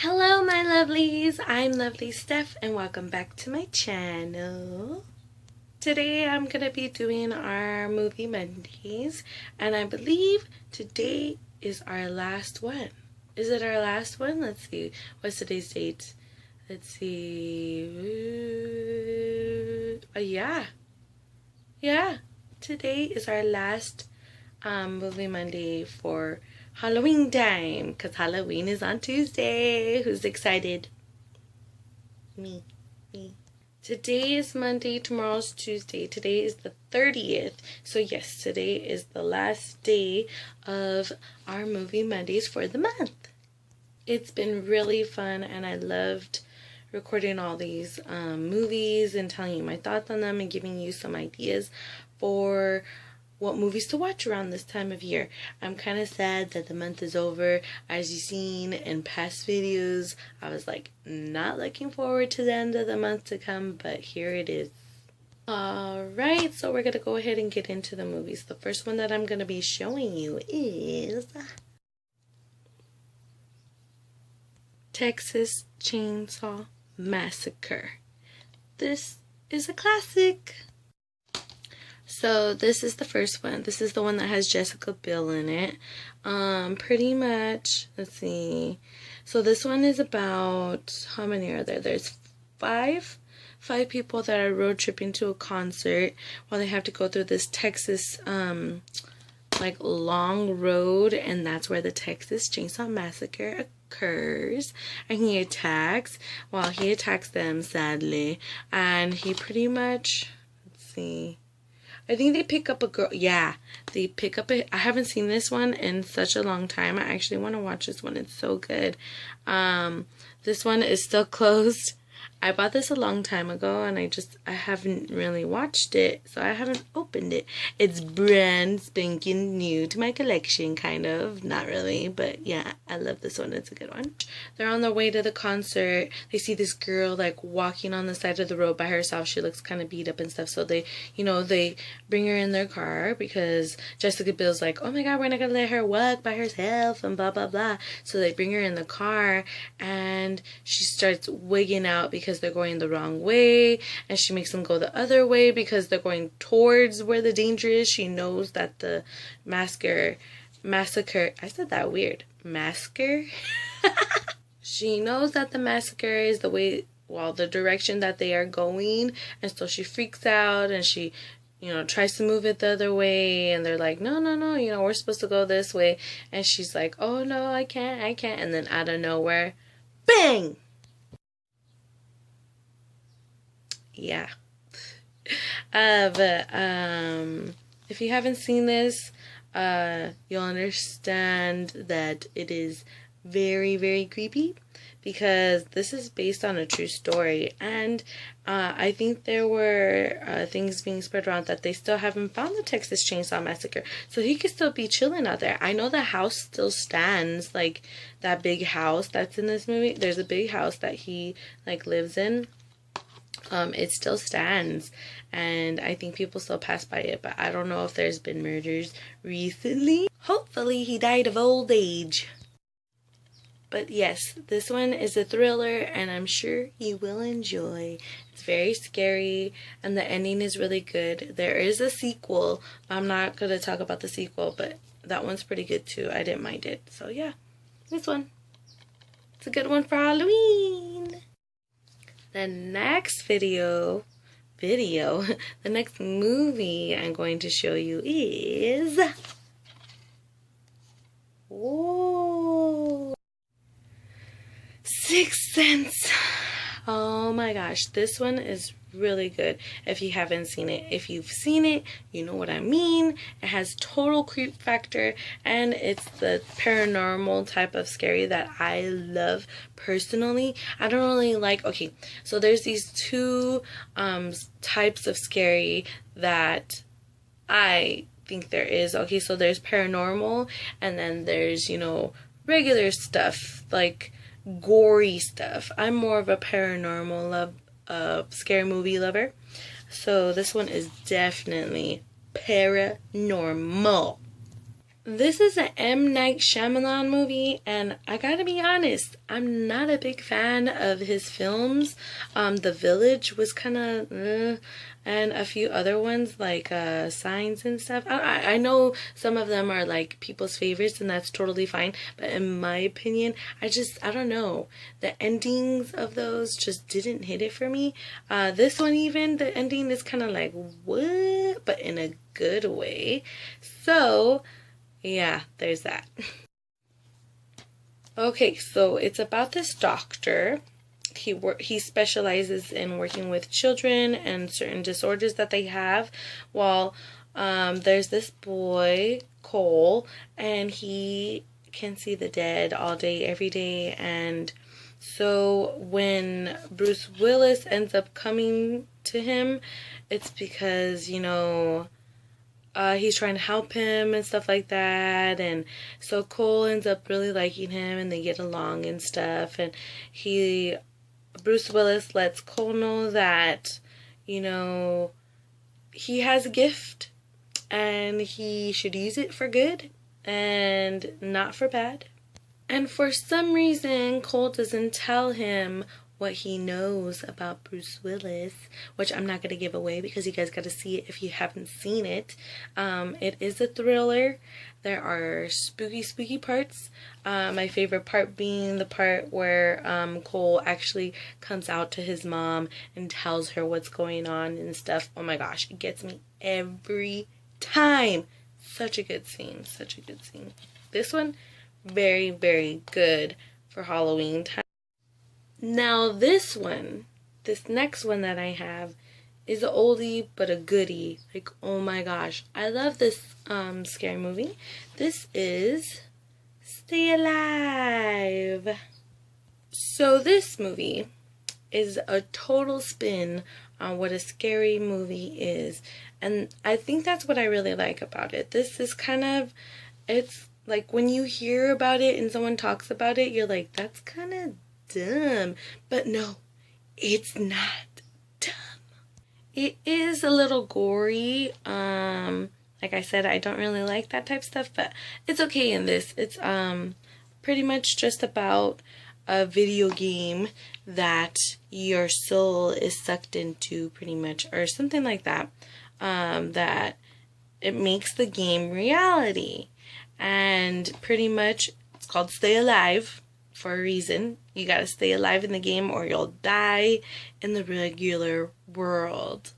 Hello my lovelies, I'm Lovely Steph and welcome back to my channel. Today I'm going to be doing our movie Mondays and I believe today is our last one. Is it our last one? Let's see, what's today's date? Let's see, yeah, today is our last movie Monday for Halloween time, because Halloween is on Tuesday. Who's excited? Me. Today is Monday, tomorrow's Tuesday. Today is the 30th. So yes, today is the last day of our movie Mondays for the month. It's been really fun and I loved recording all these movies and telling you my thoughts on them and giving you some ideas for what movies to watch around this time of year. I'm kind of sad that the month is over. As you've seen in past videos, I was like not looking forward to the end of the month to come, but here it is. Alright, so we're going to go ahead and get into the movies. The first one that I'm going to be showing you is Texas Chainsaw Massacre. This is a classic. So this is the first one. This is the one that has Jessica Biel in it. Pretty much, let's see. So this one is about, how many are there? There's five people that are road tripping to a concert while they have to go through this Texas, like long road, and that's where the Texas Chainsaw Massacre occurs. And he attacks them, sadly, and he pretty much, let's see, I think they pick up a girl. Yeah, they pick up I haven't seen this one in such a long time. I actually want to watch this one. It's so good. This one is still closed. I bought this a long time ago and I haven't really watched it, so I haven't opened it. It's brand spanking new to my collection, kind of. Not really, but yeah, I love this one. It's a good one. They're on their way to the concert. They see this girl like walking on the side of the road by herself. She looks kind of beat up and stuff, so they bring her in their car because Jessica Biel's like, oh my god, we're not gonna let her walk by herself and blah blah blah. So they bring her in the car and she starts wigging out because they're going the wrong way, and she makes them go the other way because they're going towards where the danger is. She knows that the massacre, I said that weird, massacre. She knows that the massacre is the way, well, the direction that they are going, and so she freaks out and she tries to move it the other way, and they're like, no, we're supposed to go this way, and she's like, oh no, I can't, and then out of nowhere, bang! Yeah. But if you haven't seen this, you'll understand that it is very, very creepy because this is based on a true story, and I think there were things being spread around that they still haven't found the Texas Chainsaw Massacre, so he could still be chilling out there. I know the house still stands, like that big house that's in this movie. There's a big house that he like lives in. It still stands, and I think people still pass by it, but I don't know if there's been murders recently. Hopefully he died of old age. But yes, this one is a thriller, and I'm sure you will enjoy. It's very scary, and the ending is really good. There is a sequel. I'm not going to talk about the sequel, but that one's pretty good too. I didn't mind it. So yeah, this one. It's a good one for Halloween. The next the next movie I'm going to show you is Sixth Sense. Oh my gosh, this one is really good if you haven't seen it. If you've seen it, you know what I mean. It has total creep factor, and it's the paranormal type of scary that I love personally. I don't really like, okay, so there's these two types of scary that I think there is. Okay, so there's paranormal, and then there's, regular stuff, like gory stuff. I'm more of a paranormal scary movie lover, so this one is definitely paranormal. This is an M. Night Shyamalan movie, and I gotta be honest, I'm not a big fan of his films. The Village was kind of, and a few other ones like Signs and stuff. I know some of them are like people's favorites, and that's totally fine. But in my opinion, I don't know. The endings of those just didn't hit it for me. This one even, the ending is kind of like, what? But in a good way. So yeah, there's that. Okay, so it's about this doctor. He specializes in working with children and certain disorders that they have. While there's this boy, Cole, and he can see the dead all day, every day. And so when Bruce Willis ends up coming to him, it's because, you know, he's trying to help him and stuff like that. And so Cole ends up really liking him, and they get along and stuff. And Bruce Willis lets Cole know that, you know, he has a gift and he should use it for good and not for bad. And for some reason, Cole doesn't tell him what he knows about Bruce Willis, which I'm not going to give away because you guys got to see it if you haven't seen it. It is a thriller. There are spooky parts. My favorite part being the part where Cole actually comes out to his mom and tells her what's going on and stuff. Oh my gosh, it gets me every time. Such a good scene. Such a good scene. This one, very, very good for Halloween time. Now this next one that I have is an oldie but a goodie. Like, oh my gosh, I love this scary movie. This is Stay Alive. So this movie is a total spin on what a scary movie is. And I think that's what I really like about it. This is kind of, it's like when you hear about it and someone talks about it, you're like, that's kind of dumb. But no, it's not dumb. It is a little gory. Like I said, I don't really like that type of stuff, but it's okay in this. It's pretty much just about a video game that your soul is sucked into, pretty much, or something like that. That it makes the game reality. And pretty much it's called Stay Alive for a reason. You gotta stay alive in the game or you'll die in the regular world.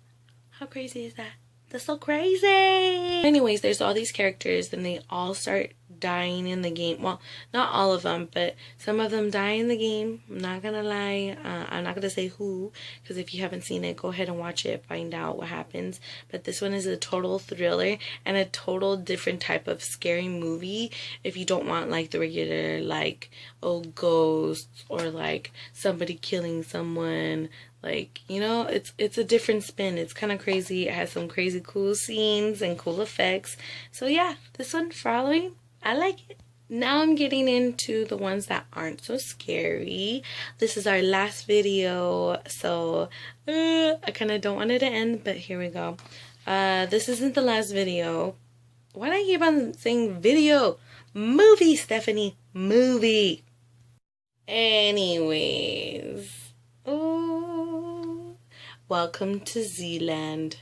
How crazy is that? That's so crazy! Anyways, there's all these characters and they all start dying in the game. Well, not all of them, but some of them die in the game. I'm not gonna lie. I'm not gonna say who, because if you haven't seen it, go ahead and watch it, find out what happens. But this one is a total thriller and a total different type of scary movie. If you don't want like the regular, like, oh, ghosts or like somebody killing someone, like, you know, it's a different spin. It's kind of crazy. It has some crazy cool scenes and cool effects. So yeah, this one for Halloween, I like it. Now I'm getting into the ones that aren't so scary. This is our last video, so I kind of don't want it to end, but here we go. This isn't the last video. Why do I keep on saying video? Movie, Stephanie. Movie. Anyways. Oh, welcome to Zombieland.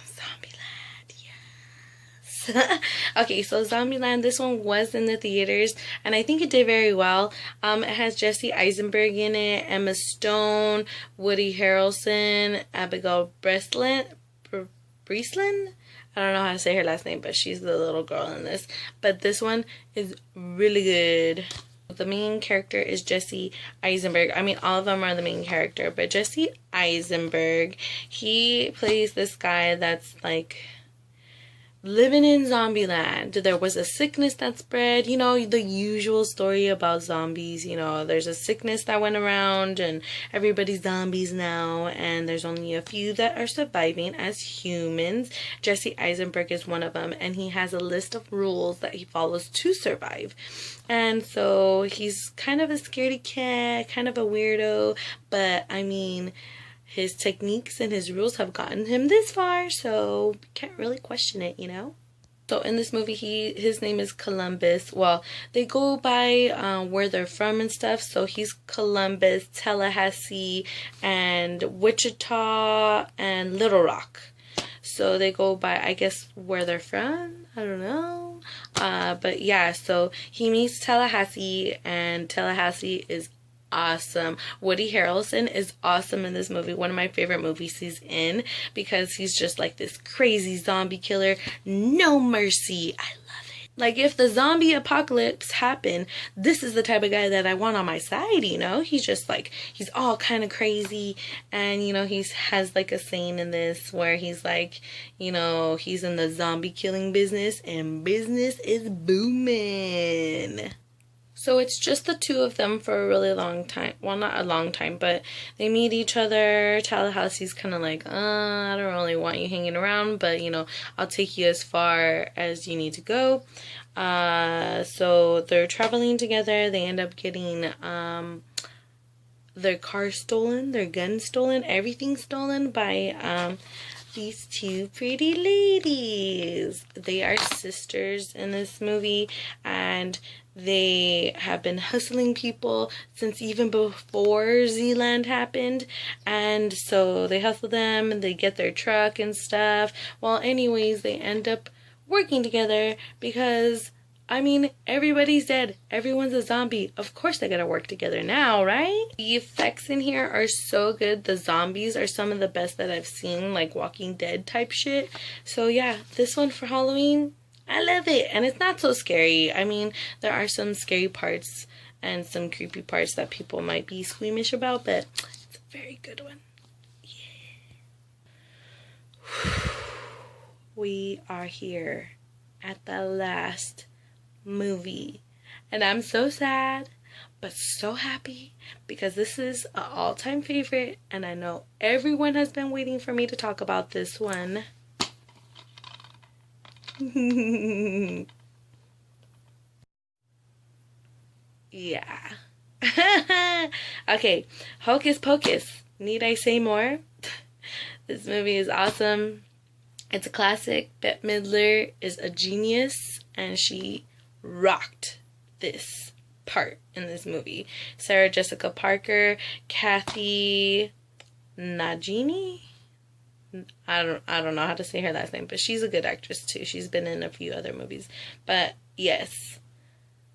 Zombieland, yes. Okay, so Zombieland, this one was in the theaters, and I think it did very well. It has Jesse Eisenberg in it, Emma Stone, Woody Harrelson, Abigail Breslin. I don't know how to say her last name, but she's the little girl in this. But this one is really good. The main character is Jesse Eisenberg. I mean, all of them are the main character, but Jesse Eisenberg, he plays this guy that's like living in Zombieland. There was a sickness that spread, you know, the usual story about zombies. You know, there's a sickness that went around and everybody's zombies now, and there's only a few that are surviving as humans. Jesse Eisenberg is one of them, and he has a list of rules that he follows to survive. And so he's kind of a scaredy cat, kind of a weirdo, but I mean, his techniques and his rules have gotten him this far, so can't really question it, you know? So in this movie, his name is Columbus. Well, they go by where they're from and stuff. So he's Columbus, Tallahassee, and Wichita, and Little Rock. So they go by, I guess, where they're from. I don't know. But yeah, so he meets Tallahassee, and Tallahassee is awesome. Woody Harrelson is awesome in this movie. One of my favorite movies he's in, because he's just like this crazy zombie killer. No mercy. I love it. Like, if the zombie apocalypse happened, this is the type of guy that I want on my side, you know? He's just like, he's all kind of crazy, and, you know, he has like a saying in this where he's like, you know, he's in the zombie killing business, and business is booming. So it's just the two of them for a really long time. Well, not a long time, but they meet each other. Tallahassee's kind of like, I don't really want you hanging around, but, you know, I'll take you as far as you need to go. So they're traveling together. They end up getting their car stolen, their gun stolen, everything stolen by these two pretty ladies. They are sisters in this movie, and they have been hustling people since even before Zombieland happened. And so they hustle them, and they get their truck and stuff. Well, anyways, they end up working together because, I mean, everybody's dead. Everyone's a zombie. Of course they gotta work together now, right? The effects in here are so good. The zombies are some of the best that I've seen, like Walking Dead type shit. So yeah, this one for Halloween, I love it. And it's not so scary. I mean, there are some scary parts and some creepy parts that people might be squeamish about, but it's a very good one. Yeah. We are here at the last movie, and I'm so sad but so happy because this is an all-time favorite, and I know everyone has been waiting for me to talk about this one. Yeah. Okay, Hocus Pocus. Need I say more? This movie is awesome. It's a classic. Bette Midler is a genius, and she rocked this part in this movie. Sarah Jessica Parker, Kathy Najimy. I don't know how to say her last name, but she's a good actress too. She's been in a few other movies. But yes,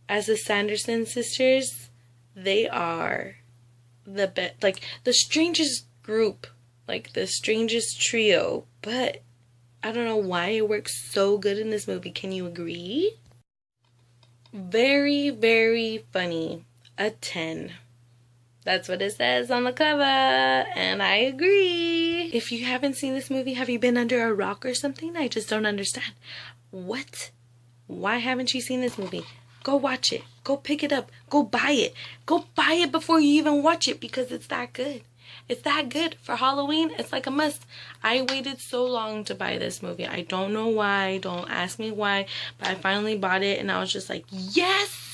as the Sanderson sisters, they are the best, like the strangest group, like the strangest trio, but I don't know why it works so good in this movie. Can you agree? Very, very funny. A 10. That's what it says on the cover, and I agree. If you haven't seen this movie, have you been under a rock or something? I just don't understand. What? Why haven't you seen this movie? Go watch it. Go pick it up. Go buy it. Go buy it before you even watch it, because it's that good. It's that good. For Halloween, it's like a must. I waited so long to buy this movie. I don't know why. Don't ask me why. But I finally bought it, and I was just like, yes!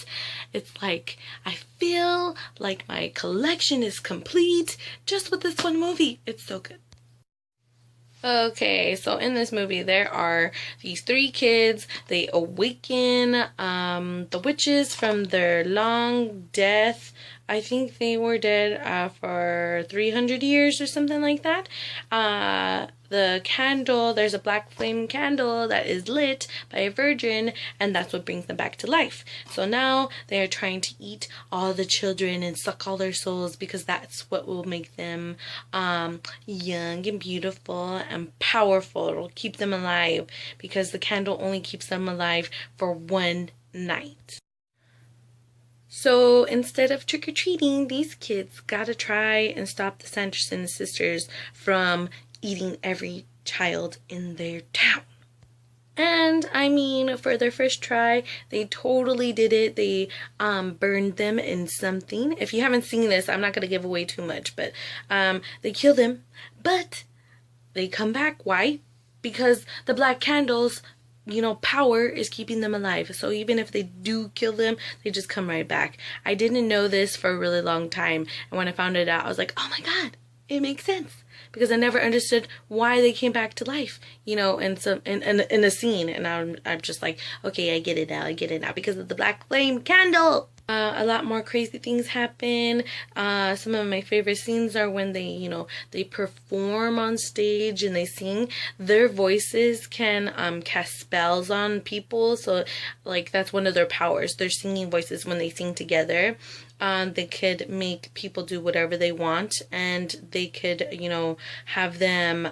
It's like, I feel like my collection is complete just with this one movie. It's so good. Okay, so in this movie, there are these 3 kids. They awaken the witches from their long death. I think they were dead for 300 years or something like that. The candle, there's a black flame candle that is lit by a virgin, and that's what brings them back to life. So now they are trying to eat all the children and suck all their souls, because that's what will make them young and beautiful and powerful. It'll keep them alive, because the candle only keeps them alive for one night. So instead of trick-or-treating, these kids gotta try and stop the Sanderson sisters from eating every child in their town. And I mean, for their first try, they totally did it. They burned them in something. If you haven't seen this, I'm not gonna give away too much, but they kill them, but they come back. Why? Because the black candles, you know, power is keeping them alive. So even if they do kill them, they just come right back. I didn't know this for a really long time, and when I found it out, I was like, oh my god, it makes sense. because I never understood why they came back to life, you know, in a scene. And I'm just like, okay, I get it now. I get it now because of the black flame candle. A lot more crazy things happen. Some of my favorite scenes are when they, you know, they perform on stage and they sing. Their voices can cast spells on people. So, like, that's one of their powers. Their singing voices, when they sing together, they could make people do whatever they want, and they could, you know, have them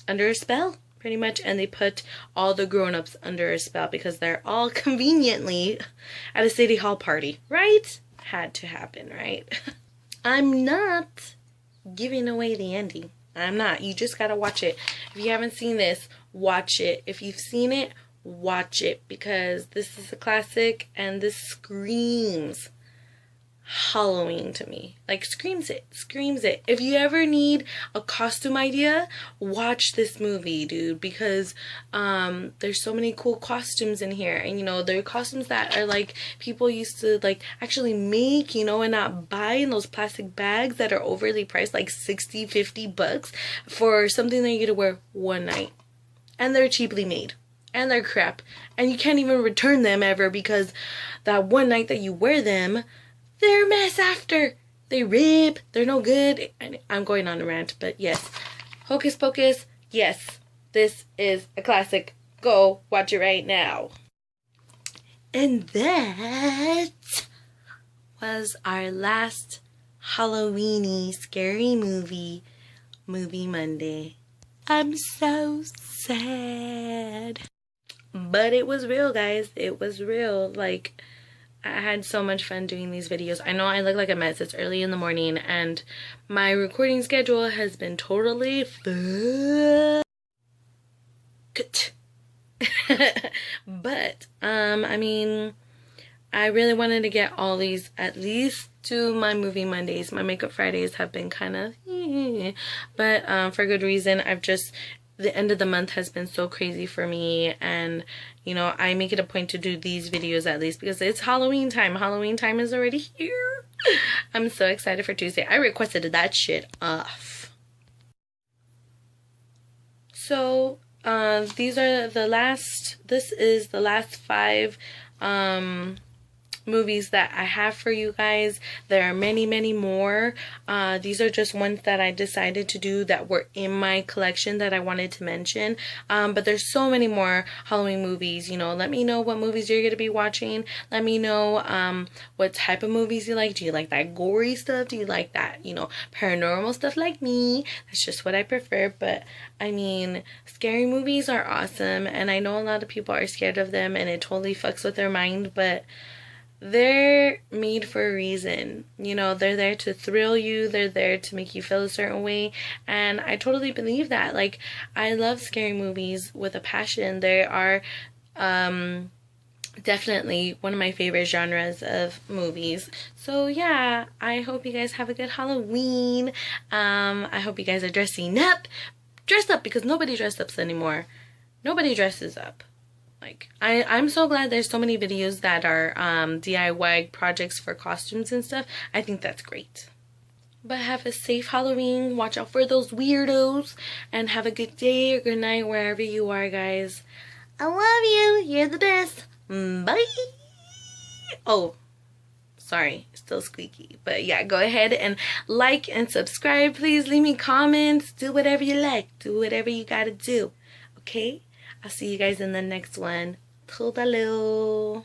under a spell, pretty much. And they put all the grown-ups under a spell because they're all conveniently at a city hall party, right? Had to happen, right? I'm not giving away the ending. I'm not. You just gotta watch it. If you haven't seen this, watch it. If you've seen it, watch it, because this is a classic and this screams Halloween to me. Like, screams it. If you ever need a costume idea, watch this movie, dude, because there's so many cool costumes in here. And, you know, there are costumes that are like people used to like actually make, you know, and not buy in those plastic bags that are overly priced, like 60, 50 bucks for something that you get to wear one night. And they're cheaply made. And they're crap. And you can't even return them ever, because that one night that you wear them, they're a mess after. They rip. They're no good. I'm going on a rant, but yes. Hocus Pocus, yes. This is a classic. Go watch it right now. And that was our last Halloweeny scary movie Monday. I'm so sad. But it was real, guys. It was real. Like, I had so much fun doing these videos. I know I look like a mess. It's early in the morning and my recording schedule has been totally fucked. But, I mean, I really wanted to get all these at least to my movie Mondays. My makeup Fridays have been kind of, but for good reason. The end of the month has been so crazy for me, and you know, I make it a point to do these videos at least because it's Halloween time. Halloween time is already here. I'm so excited for Tuesday. I requested that shit off. So this is the last 5 movies that I have for you guys. There are many more. These are just ones that I decided to do that were in my collection that I wanted to mention. But there's so many more Halloween movies. You know, let me know what movies you're gonna be watching. Let me know what type of movies you like. Do you like that gory stuff? Do you like that, you know, paranormal stuff like me? That's just what I prefer. But I mean, scary movies are awesome, and I know a lot of people are scared of them and it totally fucks with their mind, but they're made for a reason. You know, they're there to thrill you. They're there to make you feel a certain way. And I totally believe that. Like, I love scary movies with a passion. They are definitely one of my favorite genres of movies. So yeah, I hope you guys have a good Halloween. I hope you guys are dressing up. Dress up, because nobody dresses up anymore. Nobody dresses up. Like, I'm so glad there's so many videos that are DIY projects for costumes and stuff. I think that's great. But have a safe Halloween. Watch out for those weirdos. And have a good day or good night wherever you are, guys. I love you. You're the best. Bye. Oh, sorry. Still squeaky. But yeah, go ahead and like and subscribe. Please leave me comments. Do whatever you like. Do whatever you gotta do. Okay? I'll see you guys in the next one. Toodaloo.